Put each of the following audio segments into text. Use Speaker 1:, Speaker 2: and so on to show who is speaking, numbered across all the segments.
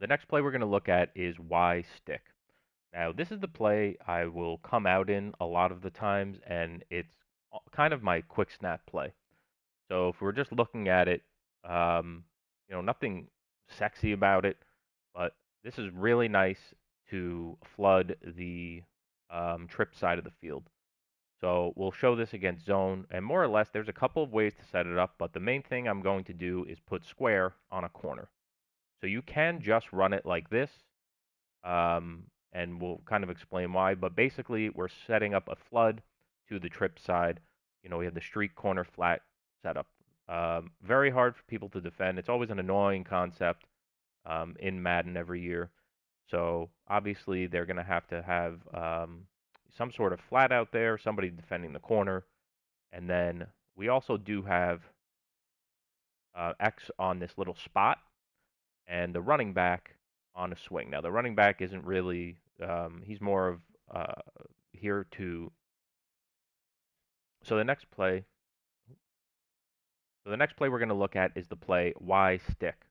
Speaker 1: The next play we're going to look at is Y stick. Now, this is the play I will come out in a lot of the times, and it's kind of my quick snap play. So if we're just looking at it, um, nothing sexy about it, but this is really nice to flood the trip side of the field. So we'll show this against zone, and more or less, there's a couple of ways to set it up, but the main thing I'm going to do is put square on a corner. So you can just run it like this, and we'll kind of explain why. But basically, we're setting up a flood to the trip side. We have the street corner flat setup. Very hard for people to defend. It's always an annoying concept in Madden every year. So obviously, they're going to have some sort of flat out there, somebody defending the corner, and then we also do have X on this little spot and the running back on a swing. Now, the running back isn't really, he's more of here to. So the next play, so the next play we're going to look at is the play Y stick.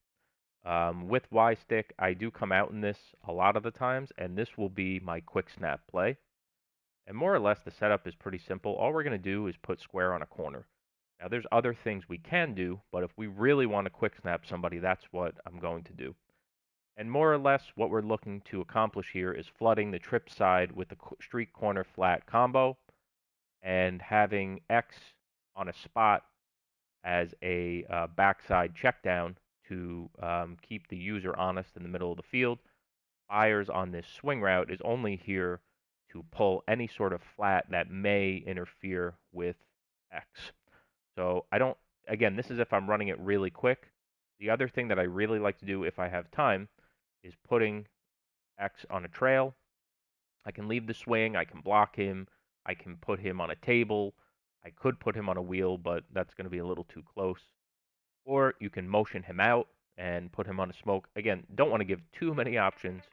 Speaker 1: With Y stick, I do come out in this a lot of the times, and this will be my quick snap play. And more or less, the setup is pretty simple. All we're going to do is put square on a corner. Now, there's other things we can do, but if we really want to quick snap somebody, that's what I'm going to do. And more or less, what we're looking to accomplish here is flooding the trip side with the street corner flat combo and having X on a spot as a backside check down to keep the user honest in the middle of the field. Fires on this swing route is only here to pull any sort of flat that may interfere with X. So I don't, again, this is if I'm running it really quick. The other thing that I really like to do if I have time is putting X on a trail. I can leave the swing, I can block him, I can put him on a table, I could put him on a wheel, but that's going to be a little too close. Or you can motion him out and put him on a smoke. Again, don't want to give too many options.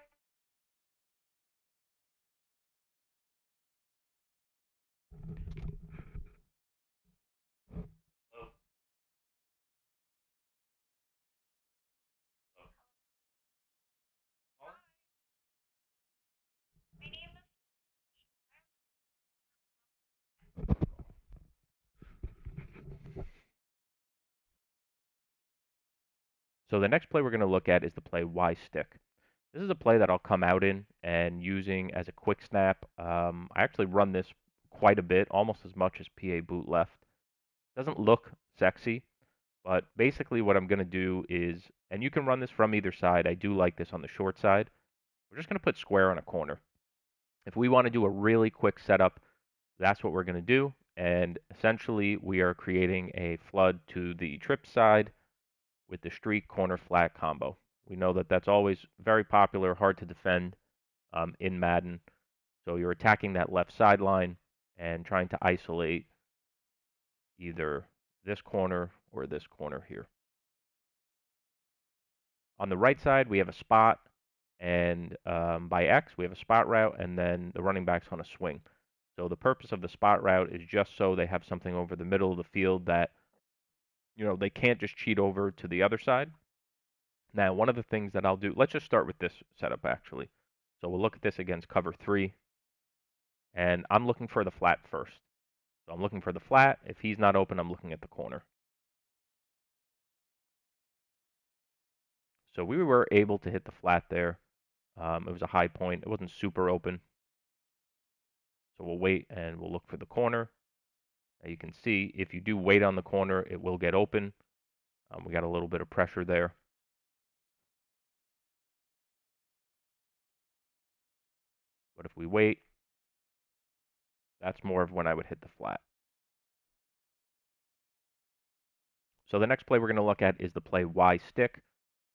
Speaker 1: So the next play we're going to look at is the play Y stick. This is a play that I'll come out in and using as a quick snap. I actually run this quite a bit, almost as much as PA boot left. Doesn't look sexy, but basically what I'm going to do is, and you can run this from either side. I do like this on the short side. We're just going to put square on a corner. If we want to do a really quick setup, that's what we're going to do. And essentially, we are creating a flood to the trip side with the street corner flat combo. We know that that's always very popular, hard to defend in Madden. So you're attacking that left sideline and trying to isolate either this corner or this corner here. On the right side, we have a spot, and by X, we have a spot route, and then the running back's on a swing. So the purpose of the spot route is just so they have something over the middle of the field that, they can't just cheat over to the other side. Now, one of the things that I'll do, let's just start with this setup actually. So we'll look at this against cover 3, and I'm looking for the flat first. So I'm looking for the flat. If he's not open, I'm looking at the corner. So we were able to hit the flat there. It was a high point. It wasn't super open. So we'll wait and we'll look for the corner. Now you can see if you do wait on the corner, it will get open. We got a little bit of pressure there. But if we wait, that's more of when I would hit the flat. So the next play we're going to look at is the play Y stick.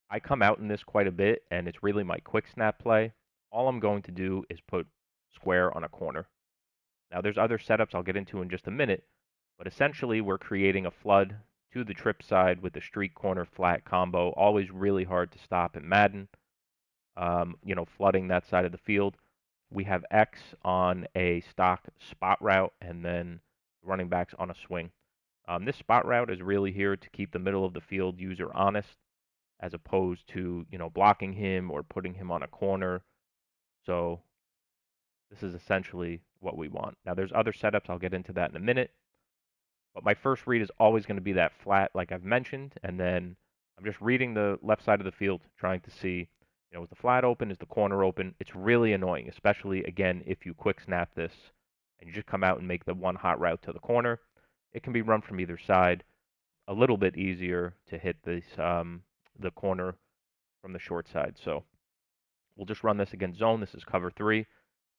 Speaker 1: I come out in this quite a bit, and it's really my quick snap play. All I'm going to do is put square on a corner. Now, there's other setups I'll get into in just a minute, but essentially we're creating a flood to the trip side with the street corner flat combo. Always really hard to stop in Madden. Flooding that side of the field. We have X on a stock spot route, and then running backs on a swing. This spot route is really here to keep the middle of the field user honest, as opposed to, blocking him or putting him on a corner. So this is essentially what we want. Now there's other setups. I'll get into that in a minute. But my first read is always going to be that flat, like I've mentioned, and then I'm just reading the left side of the field, trying to see, is the flat open, is the corner open? It's really annoying, especially, again, if you quick snap this and you just come out and make the one hot route to the corner. It can be run from either side. A little bit easier to hit this, the corner from the short side. So we'll just run this against zone. This is cover 3.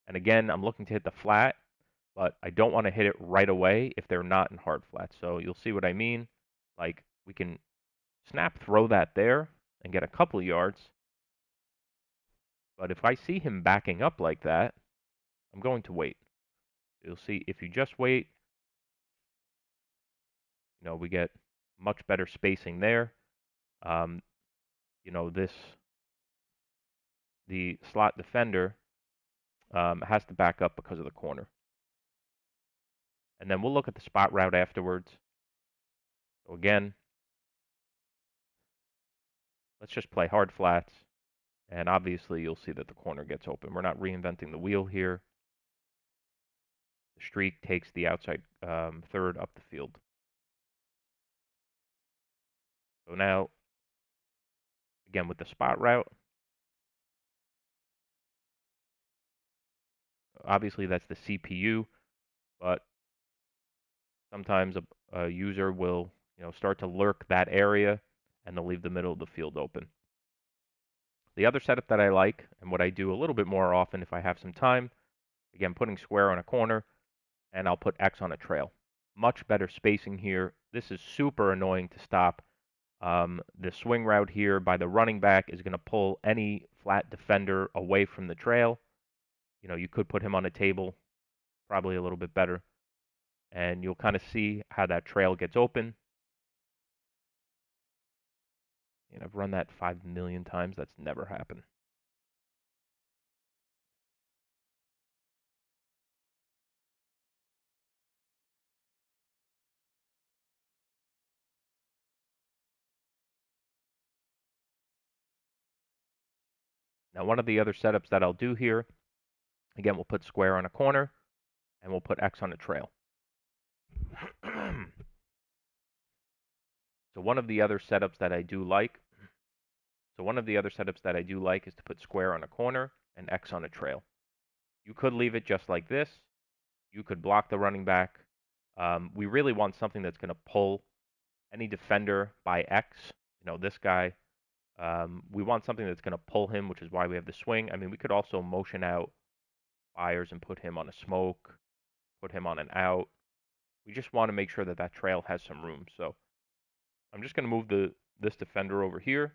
Speaker 1: And again, I'm looking to hit the flat, but I don't want to hit it right away if they're not in hard flats. So you'll see what I mean. Like, we can snap throw that there and get a couple yards. But if I see him backing up like that, I'm going to wait. You'll see if you just wait, we get much better spacing there. The slot defender has to back up because of the corner. And then we'll look at the spot route afterwards. So again, let's just play hard flats. And obviously, you'll see that the corner gets open. We're not reinventing the wheel here. The streak takes the outside third up the field. So now, again, with the spot route, obviously that's the CPU, but sometimes a user will, start to lurk that area, and they'll leave the middle of the field open. The other setup that I like, and what I do a little bit more often if I have some time, again, putting square on a corner, and I'll put X on a trail. Much better spacing here. This is super annoying to stop. The swing route here by the running back is going to pull any flat defender away from the trail. You could put him on a table, probably a little bit better. And you'll kind of see how that trail gets open. And I've run that 5 million times. That's never happened. Now, one of the other setups that I'll do here, again, we'll put square on a corner, and we'll put X on a trail. So one of the other setups that I do like is to put square on a corner and X on a trail. You could leave it just like this. You could block the running back. We really want something that's going to pull any defender by X. This guy. We want something that's going to pull him, which is why we have the swing. I mean, we could also motion out Byers and put him on a smoke, put him on an out. We just want to make sure that that trail has some room. So I'm just going to move this defender over here.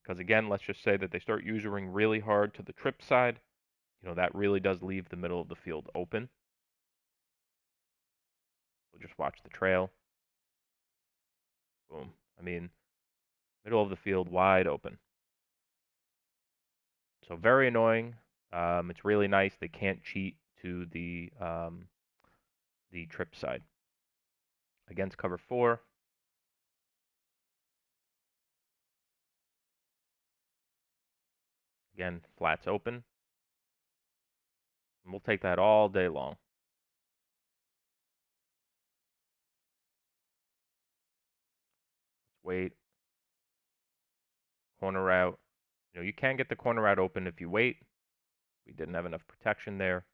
Speaker 1: Because again, let's just say that they start usering really hard to the trip side. That really does leave the middle of the field open. We'll just watch the trail. Boom. I mean, middle of the field wide open. So very annoying. It's really nice. They can't cheat to the trip side. Against cover 4. Again, flats open. And we'll take that all day long. Let's wait. Corner route. You can get the corner route open if you wait. We didn't have enough protection there.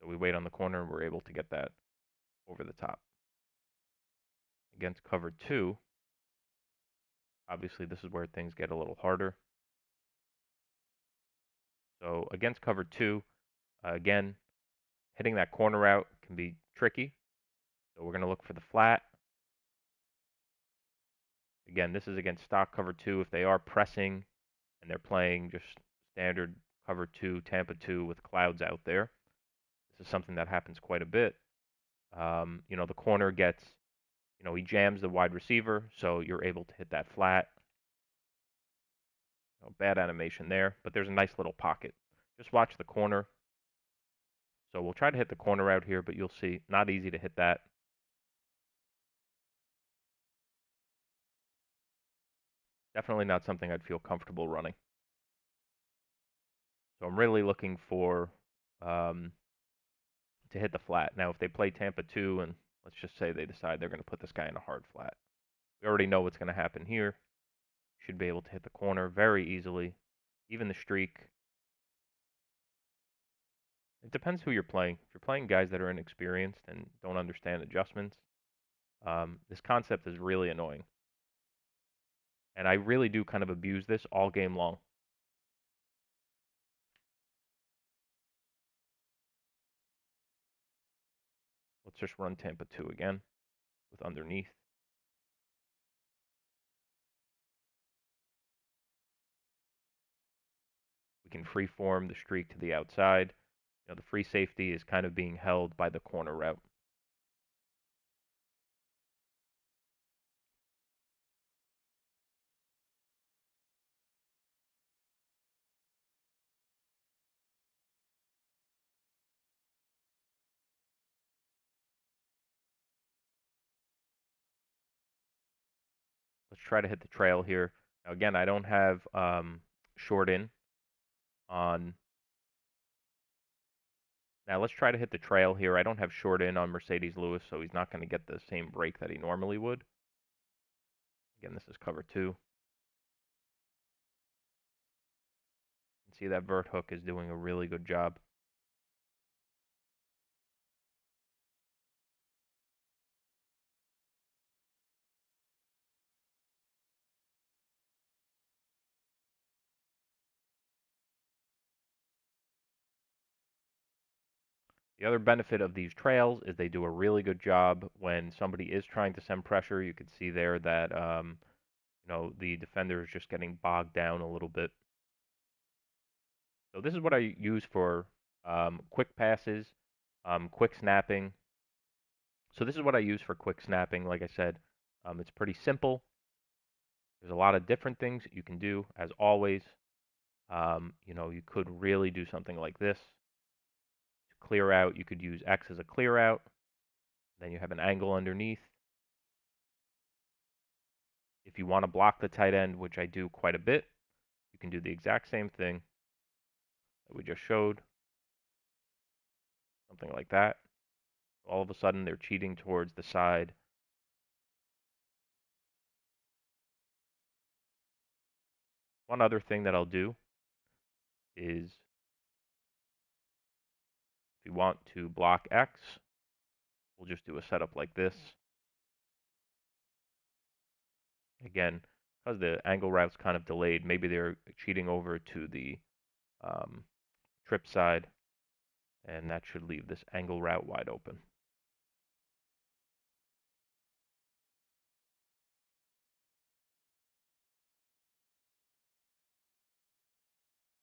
Speaker 1: So we wait on the corner and we're able to get that over the top. Against cover 2, obviously this is where things get a little harder. So against cover 2, again, hitting that corner route can be tricky. So we're going to look for the flat. Again, this is against stock cover 2. If they are pressing and they're playing just standard cover 2, Tampa 2 with clouds out there, this is something that happens quite a bit. The corner gets, he jams the wide receiver, so you're able to hit that flat. Bad animation there, but there's a nice little pocket. Just watch the corner. So we'll try to hit the corner out here, but you'll see, not easy to hit that. Definitely not something I'd feel comfortable running. So I'm really looking for um, to hit the flat. Now, if they play Tampa 2 and let's just say they decide they're going to put this guy in a hard flat, we already know what's going to happen here. Should be able to hit the corner very easily, even the streak. It depends who you're playing. If you're playing guys that are inexperienced and don't understand adjustments, this concept is really annoying. And I really do kind of abuse this all game long. Let's just run Tampa 2 again with underneath. We can freeform the streak to the outside. You know, the free safety is kind of being held by the corner route. Let's try to hit the trail here. Now, again, I don't have short in on. Now, let's try to hit the trail here. I don't have short in on Marcedes Lewis, so he's not going to get the same break that he normally would. Again, this is cover 2. See that vert hook is doing a really good job. The other benefit of these trails is they do a really good job when somebody is trying to send pressure. You can see there that the defender is just getting bogged down a little bit. So this is what I use for quick passes, quick snapping. So this is what I use for quick snapping. Like I said, it's pretty simple. There's a lot of different things you can do. As always, you could really do something like this. To clear out, you could use X as a clear out. Then you have an angle underneath. If you want to block the tight end, which I do quite a bit, you can do the exact same thing that we just showed. Something like that. All of a sudden, they're cheating towards the side. One other thing that I'll do is if you want to block X, we'll just do a setup like this. Again, because the angle route's kind of delayed, maybe they're cheating over to the trip side, and that should leave this angle route wide open.